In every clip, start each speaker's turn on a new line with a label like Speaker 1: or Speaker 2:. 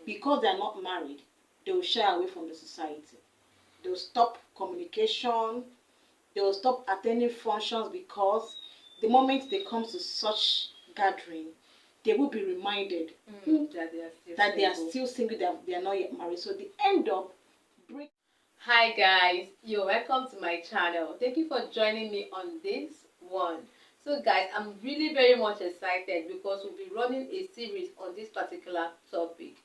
Speaker 1: because they are not married, they will shy away from the society. They will stop communication. They will stop attending functions because the moment they come to such gathering, they will be reminded that they are still single, they are not yet married. So they end up break.
Speaker 2: Hi guys, you're welcome to my channel. Thank you for joining me on this one. So guys, I'm really very much excited because we'll be running a series on this particular topic,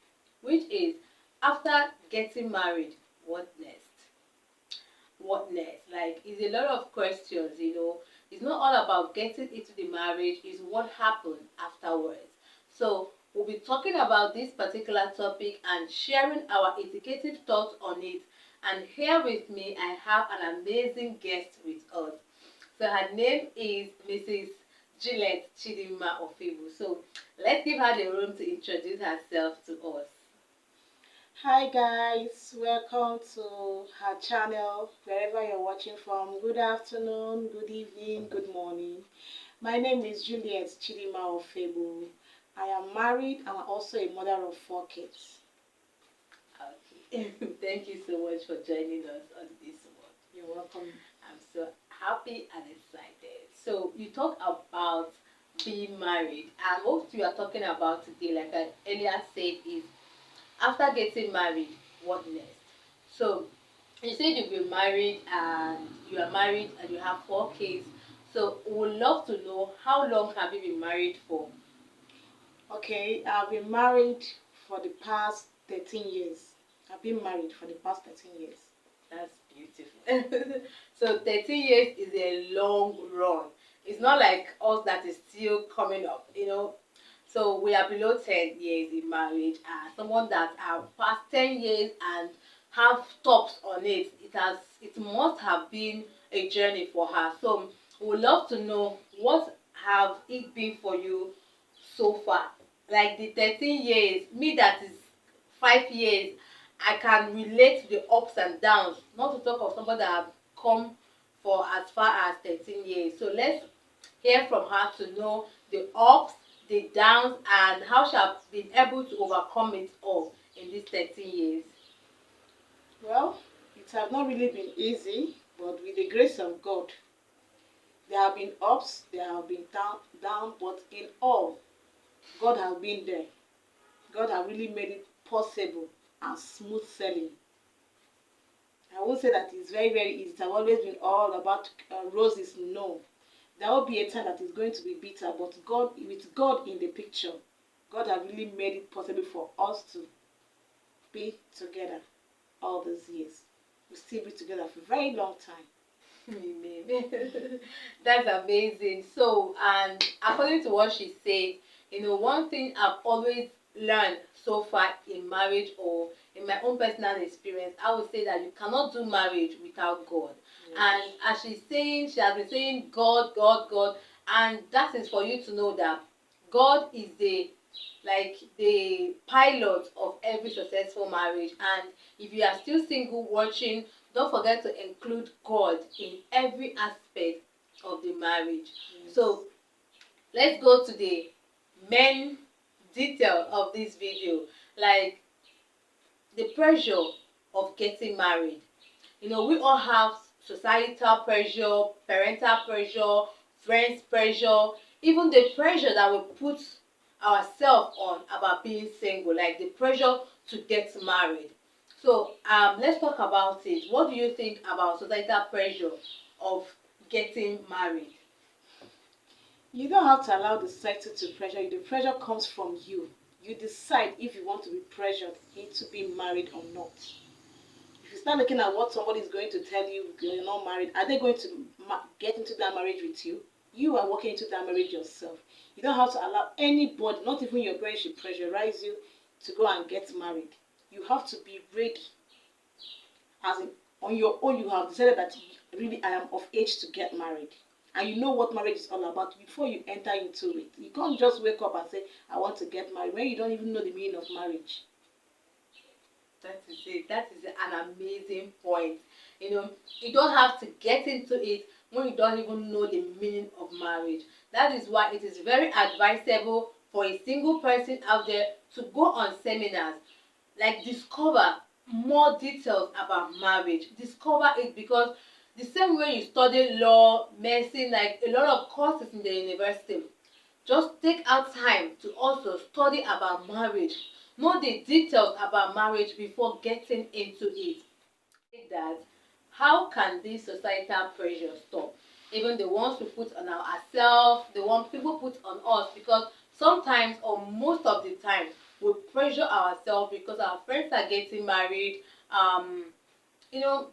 Speaker 2: which is after getting married, what next? What next? Like, it's a lot of questions, It's not all about getting into the marriage, it's what happened afterwards. So we'll be talking about this particular topic and sharing our educative thoughts on it. And here with me, I have an amazing guest with us. So her name is Mrs. Juliet Chidima Ofebu. So let's give her the room to introduce herself to us.
Speaker 1: Hi guys, welcome to her channel, wherever you're watching from. Good afternoon, good evening, good morning. My name is Juliet Chidima Ofebu. I am married and I'm also a mother of 4 kids.
Speaker 2: Okay. Thank you so much for joining us on this one.
Speaker 1: You're welcome.
Speaker 2: I'm so happy and excited. So you talk about being married, and what we are talking about today, like I earlier said, is after getting married, what next? So you said you've been married and you are married and you have 4 kids. So we would love to know, how long have you been married for?
Speaker 1: Okay, I've been married for the past 13 years. I've been married for the past 13 years.
Speaker 2: That's beautiful. So 13 years is a long run. It's not like us that is still coming up. So we are below 10 years in marriage, and someone that have past 10 years and have stops on it, it must have been a journey for her. So we would love to know, what have it been for you so far? Like the 13 years, me that is 5 years, I can relate to the ups and downs, not to talk of somebody that have come for as far as 13 years. So let's hear from her to know the ups, the downs, and how she has been able to overcome it all in these 13 years.
Speaker 1: Well, it has not really been easy, but with the grace of God, there have been ups, there have been down, but in all, God has been there. God has really made it possible and smooth sailing. I won't say that it's very, very easy. It has always been all about roses. No. There will be a time that is going to be bitter, but God, with God in the picture, God has really made it possible for us to be together all these years. We still be together for a very long time.
Speaker 2: Amen. That's amazing. So, and according to what she said, one thing I've always learned so far in marriage, or in my own personal experience, I would say that you cannot do marriage without God. Yes. And as she's saying, she has been saying God, God, God, and that is for you to know that God is the pilot of every successful marriage. And if you are still single watching, don't forget to include God in every aspect of the marriage. Yes. So let's go to the main detail of this video, like the pressure of getting married. We all have societal pressure, parental pressure, friends pressure, even the pressure that we put ourselves on about being single, like the pressure to get married. So let's talk about it. What do you think about societal pressure of getting married?
Speaker 1: You don't have to allow the society to pressure you. The pressure comes from you. You decide if you want to be pressured into being married or not. If you start looking at what somebody is going to tell you, you're not married, are they going to get into that marriage with you? You are walking into that marriage yourself. You don't have to allow anybody, not even your parents, should pressurize you to go and get married. You have to be ready. As in, on your own, you have decided that really I am of age to get married. And you know what marriage is all about before you enter into it. You can't just wake up and say, I want to get married, when you don't even know the meaning of marriage.
Speaker 2: That is it. That is an amazing point. You don't have to get into it when you don't even know the meaning of marriage. That is why it is very advisable for a single person out there to go on seminars, like discover more details about marriage. Discover it, because the same way you study law, medicine, like a lot of courses in the university, just take out time to also study about marriage. Know the details about marriage before getting into it. That how can this societal pressure stop? Even the ones we put on ourselves, the one people put on us, because sometimes or most of the time we pressure ourselves because our friends are getting married. Um,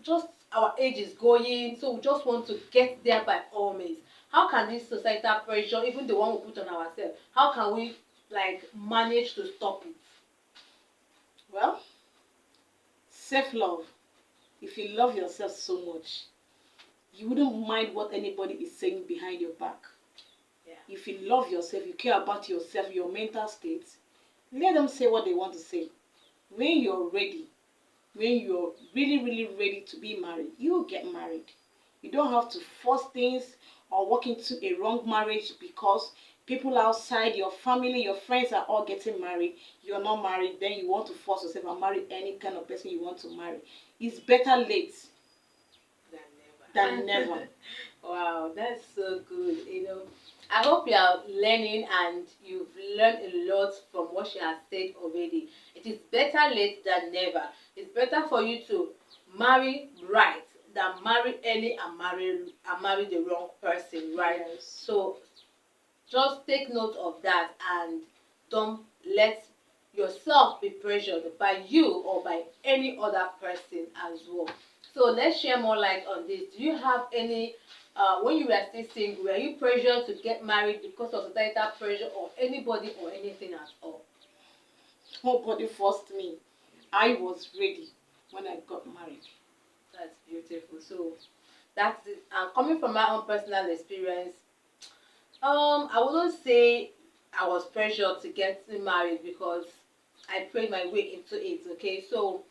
Speaker 2: just our age is going, so we just want to get there by all means. How can this societal pressure, even the one we put on ourselves, how can we like manage to stop it?
Speaker 1: Well, self-love. If you love yourself so much, you wouldn't mind what anybody is saying behind your back.
Speaker 2: Yeah.
Speaker 1: If you love yourself, you care about yourself, your mental state, let them say what they want to say. When you're ready, when you're really, really ready to be married, you get married. You don't have to force things or walk into a wrong marriage because people outside your family, your friends are all getting married. You're not married, then you want to force yourself and marry any kind of person you want to marry. It's better late
Speaker 2: Than
Speaker 1: than never.
Speaker 2: Wow, that's so good. I hope you are learning and you've learned a lot from what she has said already. It is better late than never. It's better for you to marry right than marry early and marry the wrong person, right?
Speaker 1: Yes.
Speaker 2: So just take note of that and don't let yourself be pressured by you or by any other person as well. So let's share more light on this. Do you have any, when you were still single, were you pressured to get married because of societal pressure or anybody or anything at all?
Speaker 1: Nobody forced me. I was ready when I got married.
Speaker 2: That's beautiful. So that's it. And coming from my own personal experience, I wouldn't say I was pressured to get married because I prayed my way into it. Okay, so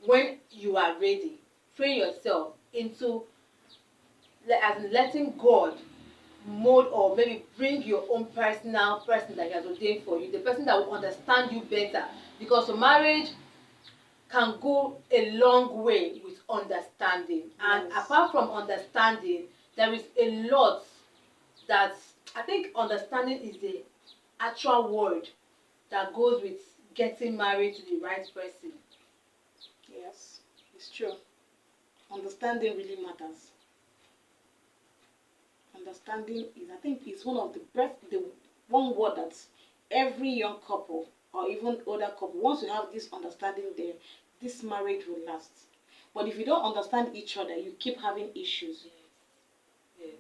Speaker 2: when you are ready, pray yourself into as in letting God mold or maybe bring your own personal person that He has ordained for you, the person that will understand you better. Because marriage can go a long way with understanding, and
Speaker 1: Yes.
Speaker 2: apart from understanding, there is a lot that I think understanding is the actual word that goes with getting married to the right person.
Speaker 1: Yes, it's true. Understanding really matters. Understanding is, I think, is one of the best, the one word that every young couple or even older couple, once you have this understanding there, this marriage will last. But if you don't understand each other, you keep having issues.
Speaker 2: Yes,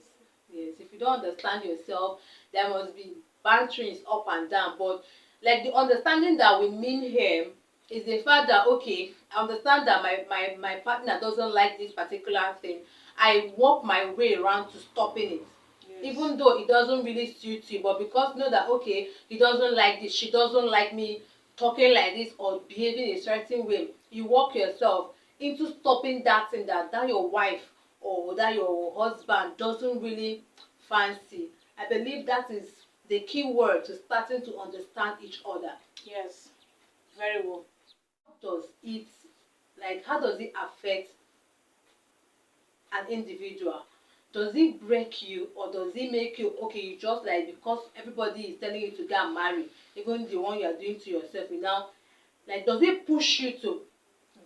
Speaker 2: yes. If you don't understand yourself, there must be boundaries up and down. But like the understanding that we mean here is the fact that okay, I understand that my partner doesn't like this particular thing. I work my way around to stopping it.
Speaker 1: Yes.
Speaker 2: Even though it doesn't really suit you, but because you know that okay, he doesn't like this, she doesn't like me talking like this or behaving a certain way, you work yourself into stopping that thing that your wife or that your husband doesn't really fancy. I believe that is the key word to starting to understand each other.
Speaker 1: Yes, very well.
Speaker 2: How does it, like, how does it affect an individual? Does it break you or does it make you okay? You just like because everybody is telling you to get married, even the one you are doing to yourself, you now like does it push you to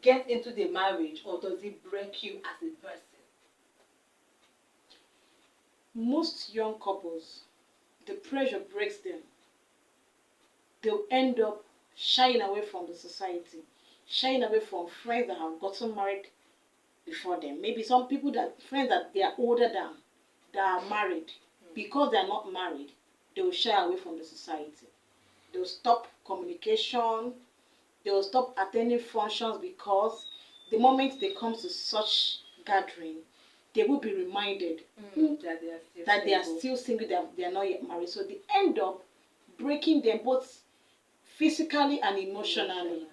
Speaker 2: get into the marriage or does it break you as a person?
Speaker 1: Most young couples, the pressure breaks them. They'll end up shying away from the society, shying away from friends that have gotten married before them. Maybe some people that friends that they are older than that are married. Because they are not married, they will shy away from the society. They will stop communication. They will stop attending functions because the moment they come to such gathering, they will be reminded
Speaker 2: That they are
Speaker 1: that they are still
Speaker 2: still single.
Speaker 1: single, they are not yet married. So they end up breaking them both physically and emotionally.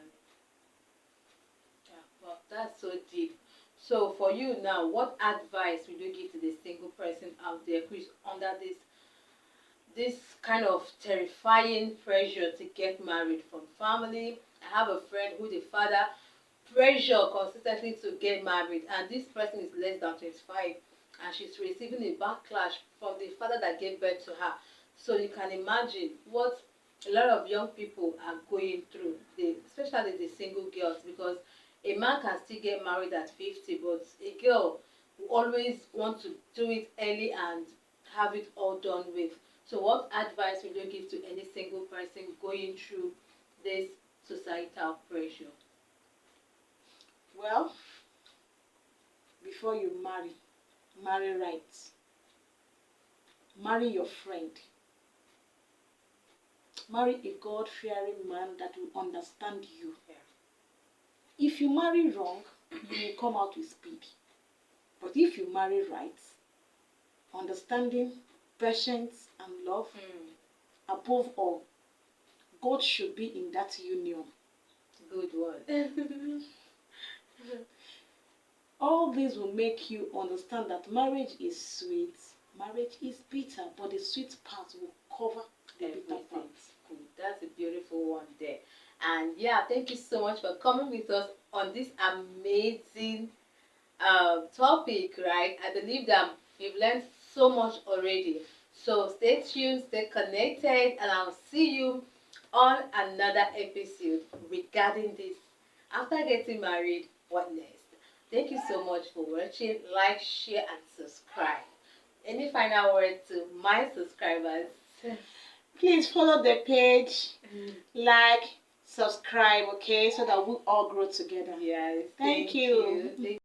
Speaker 2: Yeah, well, that's so deep. So for you now, what advice will you give to the single person out there who is under this kind of terrifying pressure to get married from family, I have a friend who the father pressure consistently to get married, and this person is less than 25, and she's receiving a backlash from the father that gave birth to her. So you can imagine what a lot of young people are going through, especially the single girls, because a man can still get married at 50, but a girl will always want to do it early and have it all done with. So what advice will you give to any single person going through this societal pressure?
Speaker 1: Well, before you marry, marry right. Marry your friend. Marry a God-fearing man that will understand you.
Speaker 2: Yeah.
Speaker 1: If you marry wrong, you will come out with speed. But if you marry right, understanding, patience, and love, above all, God should be in that union.
Speaker 2: Good one.
Speaker 1: All this will make you understand that marriage is sweet, marriage is bitter, but the sweet part will cover the bitter part.
Speaker 2: Good. That's a beautiful one there. And yeah, thank you so much for coming with us on this amazing topic, right? I believe that we've learned so much already. So stay tuned, stay connected, and I'll see you on another episode regarding this. After getting married, what next? Thank you so much for watching. Like, share, and subscribe. Any final word to my subscribers?
Speaker 1: Please follow the page, like, subscribe, okay, so that we all grow together.
Speaker 2: Yes,
Speaker 1: Thank you.
Speaker 2: Thank